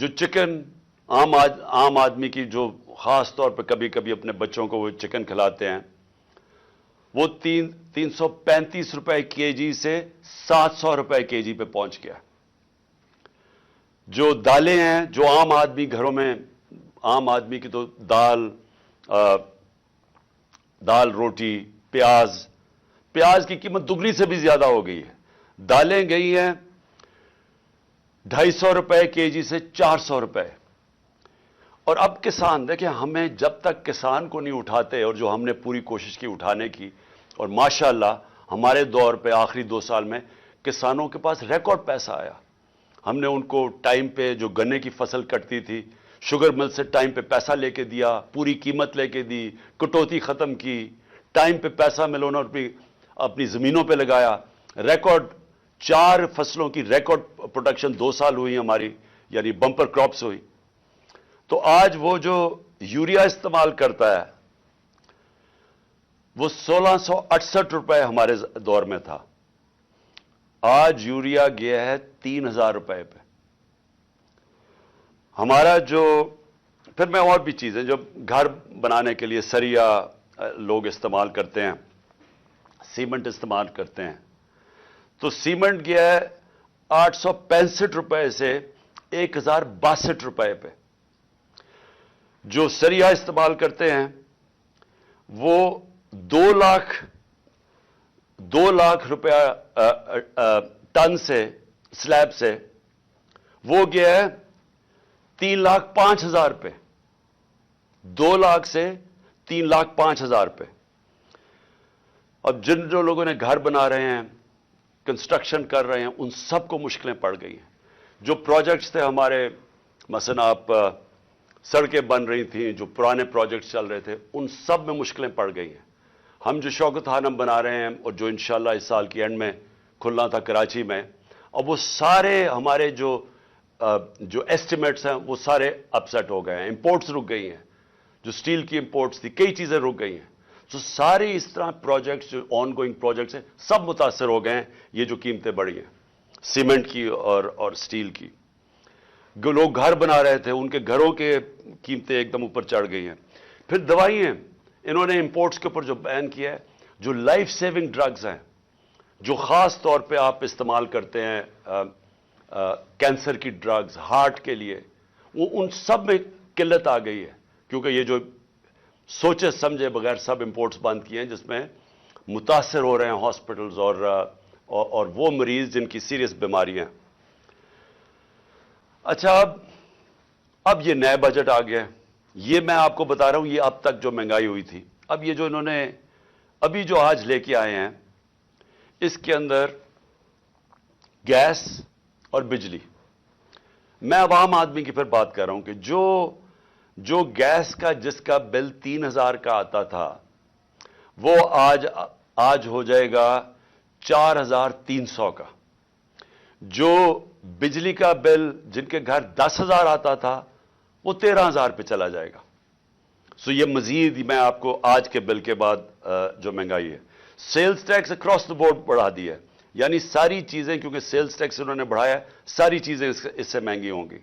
جو چکن عام آدمی کی جو خاص طور پہ کبھی کبھی اپنے بچوں کو وہ چکن کھلاتے ہیں، وہ 335 روپے کے جی سے 700 روپے کے جی پہ پہنچ گیا۔ جو دالیں ہیں، جو عام آدمی گھروں میں، عام آدمی کی تو دال روٹی پیاز کی قیمت دگنی سے بھی زیادہ ہو گئی ہے۔ دالیں گئی ہیں 250 روپے کے جی سے 400 روپے۔ اور اب کسان دیکھیں، ہمیں جب تک کسان کو نہیں اٹھاتے، اور جو ہم نے پوری کوشش کی اٹھانے کی، اور ماشاءاللہ ہمارے دور پہ آخری 2 سال میں کسانوں کے پاس ریکارڈ پیسہ آیا۔ ہم نے ان کو ٹائم پہ جو گنے کی فصل کٹتی تھی، شوگر مل سے ٹائم پہ پیسہ لے کے دیا، پوری قیمت لے کے دی، کٹوتی ختم کی، ٹائم پہ پیسہ ملونا اپنی زمینوں پہ لگایا۔ ریکارڈ 4 فصلوں کی ریکارڈ پروڈکشن 2 سال ہوئی ہماری، یعنی بمپر کراپس ہوئی۔ تو آج وہ جو یوریا استعمال کرتا ہے وہ 1668 روپے ہمارے دور میں تھا، آج یوریا گیا ہے 3000 روپے پہ۔ ہمارا جو پھر میں اور بھی چیزیں جو گھر بنانے کے لیے سریا لوگ استعمال کرتے ہیں، سیمنٹ استعمال کرتے ہیں، تو سیمنٹ گیا ہے 865 روپے سے 1062 روپے پہ۔ جو سریا استعمال کرتے ہیں وہ 2 لاکھ روپیہ ٹن سے، سلیب سے، وہ گیا ہے 3,05,000 پہ۔ 2 لاکھ سے 3,05,000 پہ۔ اب جو لوگوں نے گھر بنا رہے ہیں، کنسٹرکشن کر رہے ہیں، ان سب کو مشکلیں پڑ گئی ہیں۔ جو پروجیکٹس تھے ہمارے، مثلا آپ سڑکیں بن رہی تھیں، جو پرانے پروجیکٹس چل رہے تھے، ان سب میں مشکلیں پڑ گئی ہیں۔ ہم جو شوکت خانم بنا رہے ہیں، اور جو انشاءاللہ اس سال کی اینڈ میں کھلنا تھا کراچی میں، اب وہ سارے ہمارے جو ایسٹیمیٹس ہیں وہ سارے اپسیٹ ہو گئے ہیں۔ امپورٹس رک گئی ہیں، جو سٹیل کی امپورٹس تھی، کئی چیزیں رک گئی ہیں۔ تو سارے اس طرح پروجیکٹس جو آن گوئنگ پروجیکٹس ہیں، سب متاثر ہو گئے ہیں، یہ جو قیمتیں بڑھی ہیں سیمنٹ کی اور سٹیل کی۔ جو لوگ گھر بنا رہے تھے، ان کے گھروں کے قیمتیں ایک دم اوپر چڑھ گئی ہیں۔ پھر دوائیں، انہوں نے امپورٹس کے اوپر جو بین کیا ہے، جو لائف سیونگ ڈرگز ہیں، جو خاص طور پہ آپ استعمال کرتے ہیں، کینسر کی ڈرگز، ہارٹ کے لیے، وہ ان سب میں قلت آ گئی ہے، کیونکہ یہ جو سوچے سمجھے بغیر سب امپورٹس بند کیے ہیں، جس میں متاثر ہو رہے ہیں ہاسپٹلز اور وہ مریض جن کی سیریس بیماریاں ہیں۔ اچھا، اب یہ نئے بجٹ آ گیا، یہ میں آپ کو بتا رہا ہوں، یہ اب تک جو مہنگائی ہوئی تھی، اب یہ جو انہوں نے ابھی جو آج لے کے آئے ہیں، اس کے اندر گیس اور بجلی، میں عوام آدمی کی پھر بات کر رہا ہوں کہ جو گیس کا جس کا بل 3000 کا آتا تھا، وہ آج ہو جائے گا 4300 کا۔ جو بجلی کا بل جن کے گھر 10,000 آتا تھا، وہ 13,000 پہ چلا جائے گا۔ سو یہ مزید میں آپ کو آج کے بل کے بعد جو مہنگائی ہے، sales tax across the board بڑھا دیا ہے، یعنی ساری چیزیں، کیونکہ سیلز ٹیکس انہوں نے بڑھایا ہے، ساری چیزیں اس سے مہنگی ہوں گی۔